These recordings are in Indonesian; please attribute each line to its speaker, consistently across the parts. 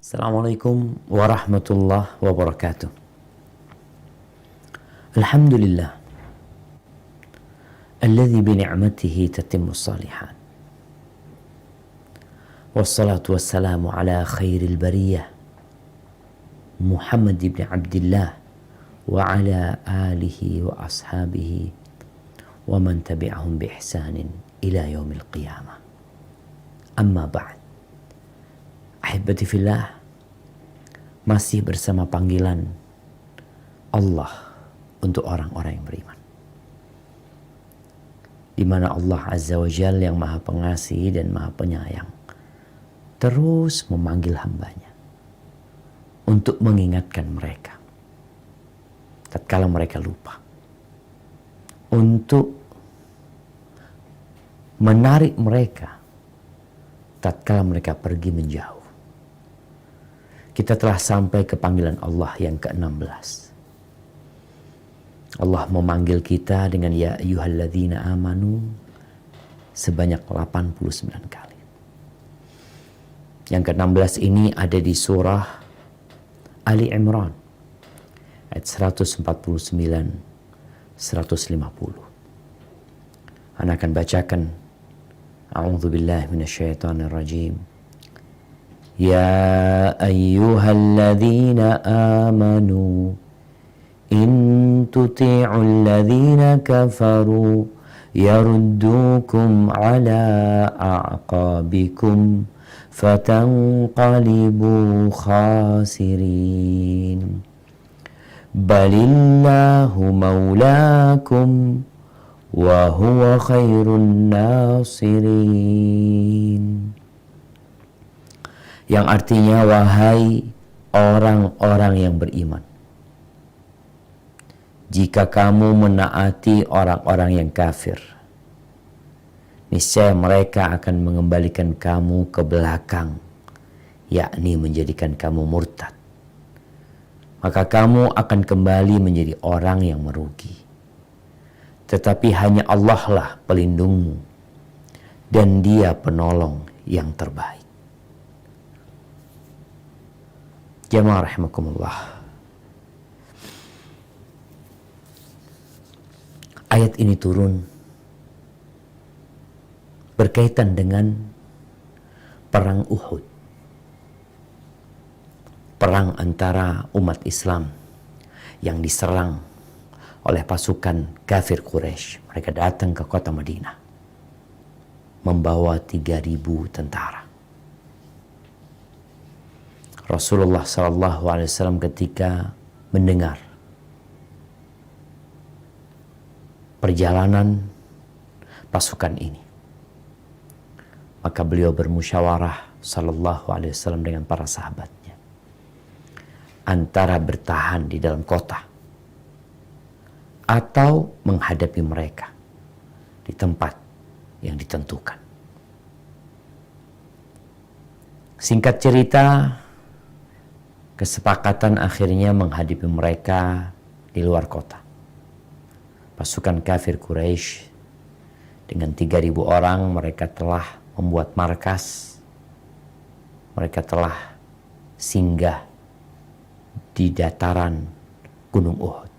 Speaker 1: Assalamualaikum warahmatullahi wabarakatuh. Alhamdulillah alladzi bi ni'matihi tatimmu shalihat. Wassalatu wassalamu ala khairil bariyah Muhammad ibn Abdullah wa ala alihi wa ashabihi wa man tabi'ahum bi ihsanin ila yaumil qiyamah. Amma ba'd. Ahibati fillah, masih bersama panggilan Allah untuk orang-orang yang beriman, di mana Allah Azza wa Jalla yang Maha Pengasih dan Maha Penyayang terus memanggil hambanya untuk mengingatkan mereka tatkala mereka lupa, untuk menarik mereka tatkala mereka pergi menjauh. Kita telah sampai ke panggilan Allah yang ke-16. Allah memanggil kita dengan ya ayyuhalladzina amanu sebanyak 89 kali. Yang ke-16 ini ada di surah Ali Imran ayat 149 150. Ana akan bacakan. A'udzubillahi minasyaitonirrajim. Ya ayyuhalladzina amanu in tuti'ul ladzina kafaru yaruddukum ala a'qabikum fatanqalibu khasirin. Balillahu maulakum wa huwa khairun nasirin. Yang artinya, wahai orang-orang yang beriman, jika kamu menaati orang-orang yang kafir, niscaya mereka akan mengembalikan kamu ke belakang, yakni menjadikan kamu murtad. Maka kamu akan kembali menjadi orang yang merugi. Tetapi hanya Allah lah pelindungmu, dan Dia penolong yang terbaik. Jamaah rahimakumullah. Ayat ini turun berkaitan dengan perang Uhud. Perang antara umat Islam yang diserang oleh pasukan kafir Quraisy. Mereka datang ke kota Madinah membawa 3.000 tentara. Rasulullah SAW ketika mendengar perjalanan pasukan ini, maka beliau bermusyawarah SAW dengan para sahabatnya antara bertahan di dalam kota atau menghadapi mereka di tempat yang ditentukan. Singkat cerita, kesepakatan akhirnya menghadapi mereka di luar kota. Pasukan kafir Quraisy dengan 3.000 orang, mereka telah membuat markas. Mereka telah singgah di dataran Gunung Uhud.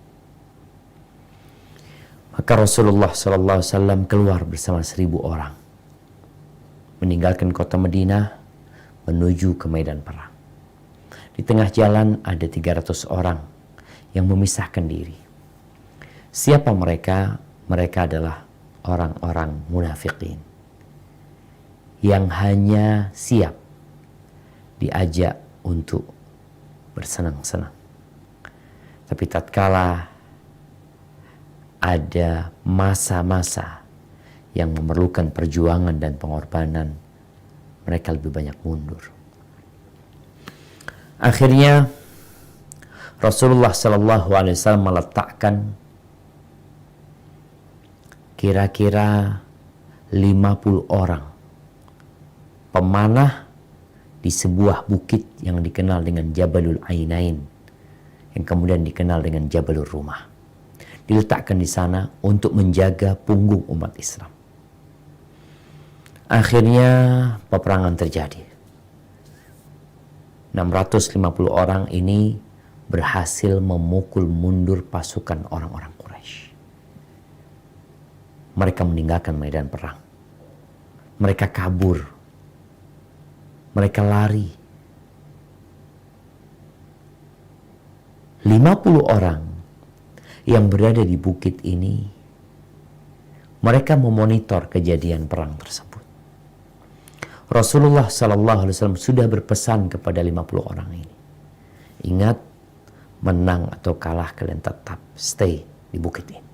Speaker 1: Maka Rasulullah SAW keluar bersama 1.000 orang, meninggalkan kota Madinah menuju ke medan perang. Di tengah jalan ada 300 orang yang memisahkan diri. Siapa mereka? Mereka adalah orang-orang munafikin yang hanya siap diajak untuk bersenang-senang. Tapi tatkala ada masa-masa yang memerlukan perjuangan dan pengorbanan, mereka lebih banyak mundur. Akhirnya Rasulullah SAW meletakkan kira-kira 50 orang pemanah di sebuah bukit yang dikenal dengan Jabalul Ainain, yang kemudian dikenal dengan Jabalur Rumah. Diletakkan di sana untuk menjaga punggung umat Islam. Akhirnya peperangan terjadi. 650 orang ini berhasil memukul mundur pasukan orang-orang Quraisy. Mereka meninggalkan medan perang. Mereka kabur. Mereka lari. 50 orang yang berada di bukit ini, mereka memonitor kejadian perang tersebut. Rasulullah SAW sudah berpesan kepada 50 orang ini. Ingat, menang atau kalah kalian tetap stay di bukit ini.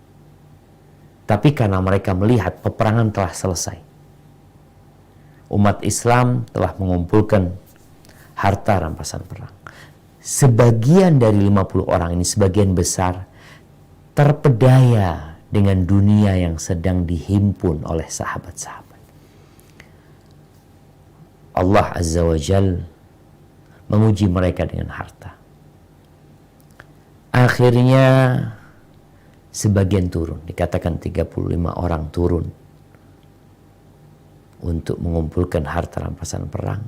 Speaker 1: Tapi karena mereka melihat peperangan telah selesai, umat Islam telah mengumpulkan harta rampasan perang. Sebagian dari 50 orang ini, sebagian besar, terpedaya dengan dunia yang sedang dihimpun oleh sahabat-sahabat. Allah Azza wa Jal menguji mereka dengan harta. Akhirnya sebagian turun, dikatakan 35 orang turun untuk mengumpulkan harta rampasan perang.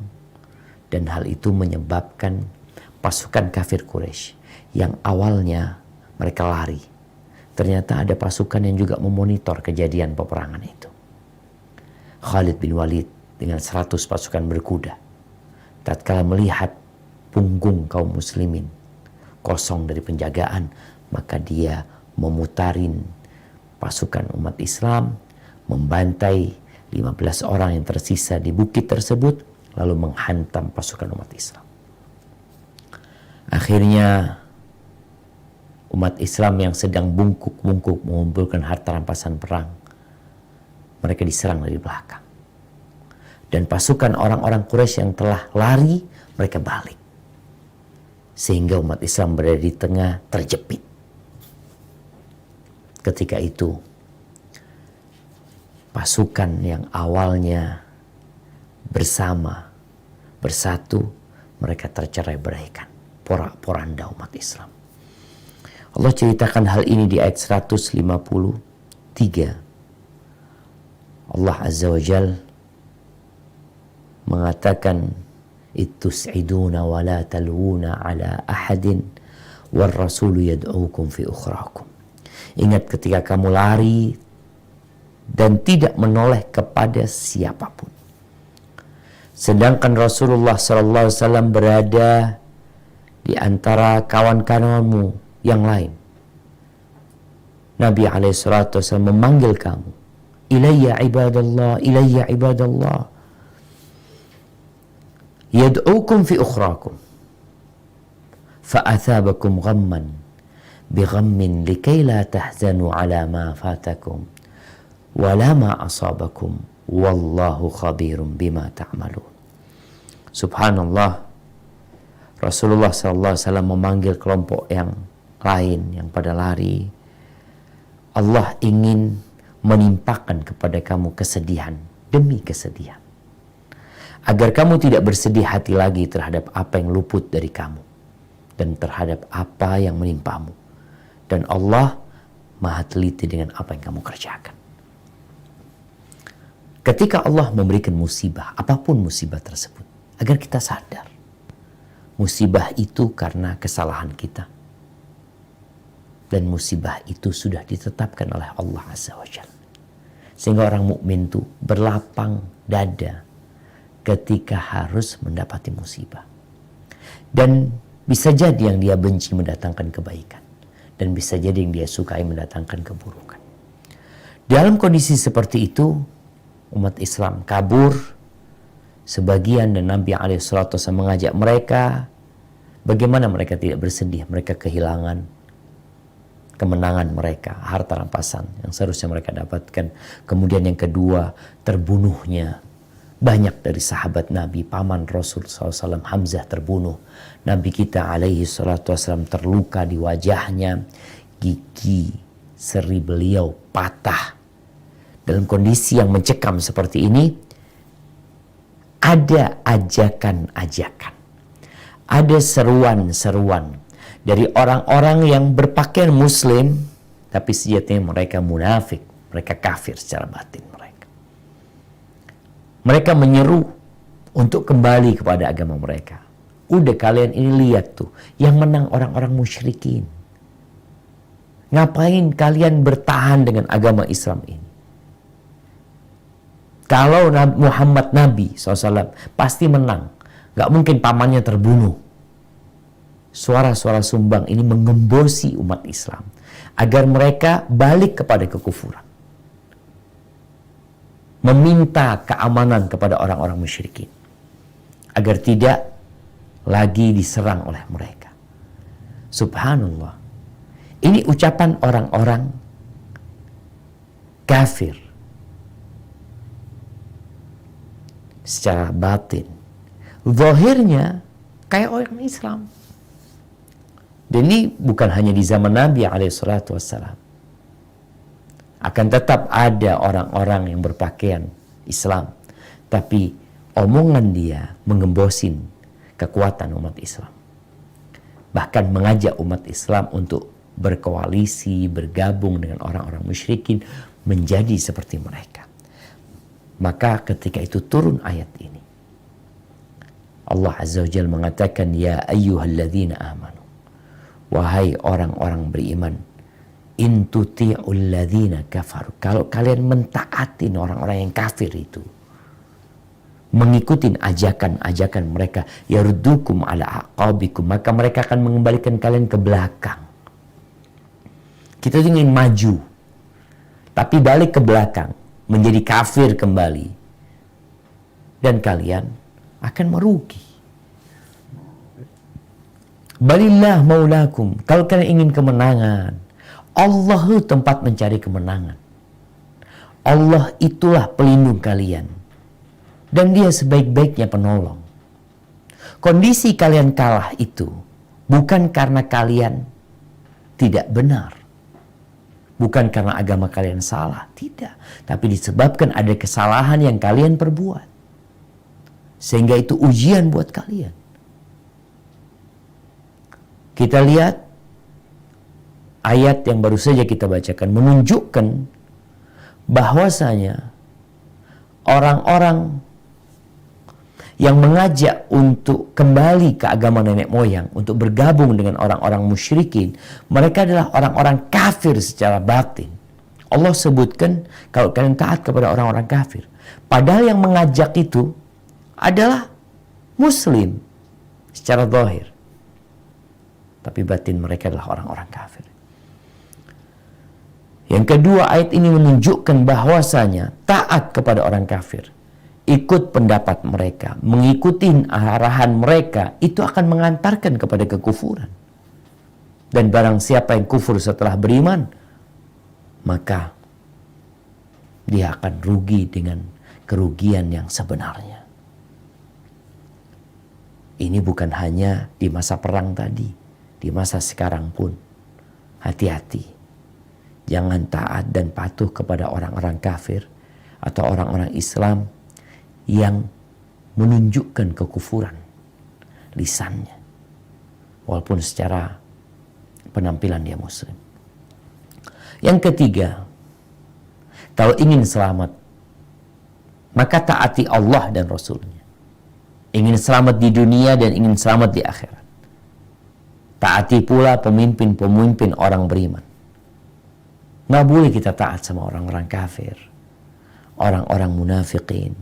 Speaker 1: Dan hal itu menyebabkan pasukan kafir Quraisy yang awalnya mereka lari, ternyata ada pasukan yang juga memonitor kejadian peperangan itu. Khalid bin Walid dengan 100 pasukan berkuda, tatkala melihat punggung kaum muslimin kosong dari penjagaan, maka dia memutarin pasukan umat Islam, membantai 15 orang yang tersisa di bukit tersebut, lalu menghantam pasukan umat Islam. Akhirnya umat Islam yang sedang bungkuk-bungkuk mengumpulkan harta rampasan perang, mereka diserang dari belakang. Dan pasukan orang-orang Quraisy yang telah lari, mereka balik. Sehingga umat Islam berada di tengah, terjepit. Ketika itu, pasukan yang awalnya bersama, bersatu, mereka tercerai-beraikan. Porak-poranda umat Islam. Allah ceritakan hal ini di ayat 153. Allah Azza wa Jal mengatakan, "Ittus'iduna wa la talwuna ala ahadin wal rasulu yad'ukum fi ukhrakum." Ingat ketika kamu lari dan tidak menoleh kepada siapapun. Sedangkan Rasulullah SAW berada di antara kawan-kawanmu yang lain. Nabi SAW memanggil kamu, "Ilayya ibadallah, ilayya ibadallah." Yad'ukum fi ukhrakum. Fa'athabakum ghamman bighammin likay la tahzanu ala ma fatakum wala ma asabakum wallahu khabirum bima ta'malun. Subhanallah, Rasulullah SAW memanggil kelompok yang lain yang pada lari. Allah ingin menimpakan kepada kamu kesedihan demi kesedihan, agar kamu tidak bersedih hati lagi terhadap apa yang luput dari kamu dan terhadap apa yang menimpamu. Dan Allah maha teliti dengan apa yang kamu kerjakan. Ketika Allah memberikan musibah, apapun musibah tersebut, agar kita sadar musibah itu karena kesalahan kita. Dan musibah itu sudah ditetapkan oleh Allah Azza wa Jalla. Sehingga orang mukmin itu berlapang dada ketika harus mendapati musibah. Dan bisa jadi yang dia benci mendatangkan kebaikan. Dan bisa jadi yang dia sukai mendatangkan keburukan. Dalam kondisi seperti itu, umat Islam kabur. Sebagian, dan Nabi SAW mengajak mereka, bagaimana mereka tidak bersedih, mereka kehilangan kemenangan mereka, harta rampasan yang seharusnya mereka dapatkan. Kemudian yang kedua, terbunuhnya banyak dari sahabat Nabi. Paman Rasul SAW, Hamzah, terbunuh. Nabi kita SAW terluka di wajahnya, gigi seri beliau patah. Dalam kondisi yang mencekam seperti ini, ada ajakan-ajakan, ada seruan-seruan dari orang-orang yang berpakaian muslim, tapi sejatinya mereka munafik, mereka kafir secara batin mereka. Mereka menyeru untuk kembali kepada agama mereka. Udah kalian ini lihat tuh, yang menang orang-orang musyrikin. Ngapain kalian bertahan dengan agama Islam ini? Kalau Muhammad Nabi SAW pasti menang. Gak mungkin pamannya terbunuh. Suara-suara sumbang ini mengembosi umat Islam agar mereka balik kepada kekufuran. Meminta keamanan kepada orang-orang musyrikin agar tidak lagi diserang oleh mereka. Subhanallah. Ini ucapan orang-orang kafir secara batin. Zahirnya kayak orang Islam. Dan ini bukan hanya di zaman Nabi SAW. Akan tetap ada orang-orang yang berpakaian Islam. Tapi omongan dia mengembosin kekuatan umat Islam. Bahkan mengajak umat Islam untuk berkoalisi, bergabung dengan orang-orang musyrikin, menjadi seperti mereka. Maka ketika itu turun ayat ini. Allah Azza wa Jalla mengatakan, ya ayyuhalladzina amanu. Wahai orang-orang beriman, in tuti'ul ladzina kafaru. Kalau kalian mentaatin orang-orang yang kafir itu, mengikuti ajakan-ajakan mereka, yardukum ala aqabikum, maka mereka akan mengembalikan kalian ke belakang. Kita ingin maju, tapi balik ke belakang, menjadi kafir kembali. Dan kalian akan merugi. Balillah maulakum. Kalau kalian ingin kemenangan, Allah itu tempat mencari kemenangan. Allah itulah pelindung kalian. Dan dia sebaik-baiknya penolong. Kondisi kalian kalah itu bukan karena kalian tidak benar. Bukan karena agama kalian salah. Tidak. Tapi disebabkan ada kesalahan yang kalian perbuat. Sehingga itu ujian buat kalian. Kita lihat ayat yang baru saja kita bacakan menunjukkan bahwasanya orang-orang yang mengajak untuk kembali ke agama nenek moyang, untuk bergabung dengan orang-orang musyrikin, mereka adalah orang-orang kafir secara batin. Allah sebutkan kalau kalian taat kepada orang-orang kafir. Padahal yang mengajak itu adalah muslim secara zahir. Tapi batin mereka adalah orang-orang kafir. Yang kedua, ayat ini menunjukkan bahwasanya taat kepada orang kafir, ikut pendapat mereka, mengikuti arahan mereka, itu akan mengantarkan kepada kekufuran. Dan barang siapa yang kufur setelah beriman, maka dia akan rugi dengan kerugian yang sebenarnya. Ini bukan hanya di masa perang tadi. Di masa sekarang pun, hati-hati. Jangan taat dan patuh kepada orang-orang kafir atau orang-orang Islam yang menunjukkan kekufuran lisannya. Walaupun secara penampilan dia muslim. Yang ketiga, kalau ingin selamat, maka taati Allah dan Rasulnya. Ingin selamat di dunia dan ingin selamat di akhirat. Taati pula pemimpin-pemimpin orang beriman. Nggak boleh kita taat sama orang-orang kafir, orang-orang munafikin.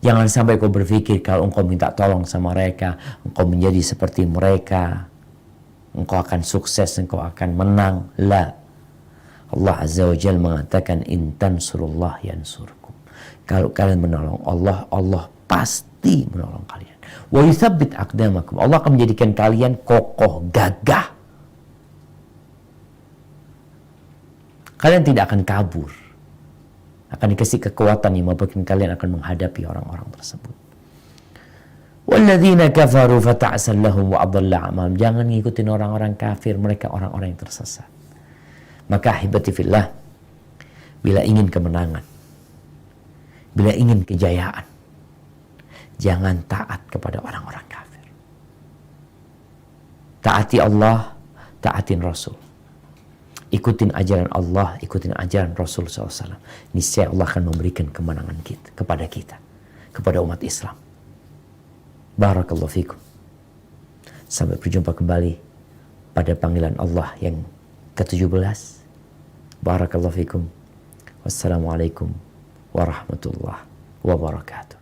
Speaker 1: Jangan sampai kau berpikir kalau engkau minta tolong sama mereka, engkau menjadi seperti mereka, engkau akan sukses, engkau akan menang. La. Allah Azza wa Jalla mengatakan, in tansurullah yansurkum. Kalau kalian menolong Allah, Allah pasti menolong kalian. Wa yuthabbit aqdamakum. Allah akan menjadikan kalian kokoh, gagah. Kalian tidak akan kabur. Akan dikasih kekuatan yang membuat kalian akan menghadapi orang-orang tersebut. Walladzina kafaru fata'sal lahum wa adalla a'malahum. Jangan ngikutin orang-orang kafir, mereka orang-orang yang tersesat. Maka ahibati fillah, bila ingin kemenangan, bila ingin kejayaan, jangan taat kepada orang-orang kafir. Taati Allah taatin Rasul. Ikutin ajaran Allah, ikutin ajaran Rasul SAW. Niscaya Allah akan memberikan kemenangan kita, kepada umat Islam. Barakallahu fikum. Sampai berjumpa kembali pada panggilan Allah yang ke-17. Barakallahu fikum. Wassalamualaikum warahmatullahi wabarakatuh.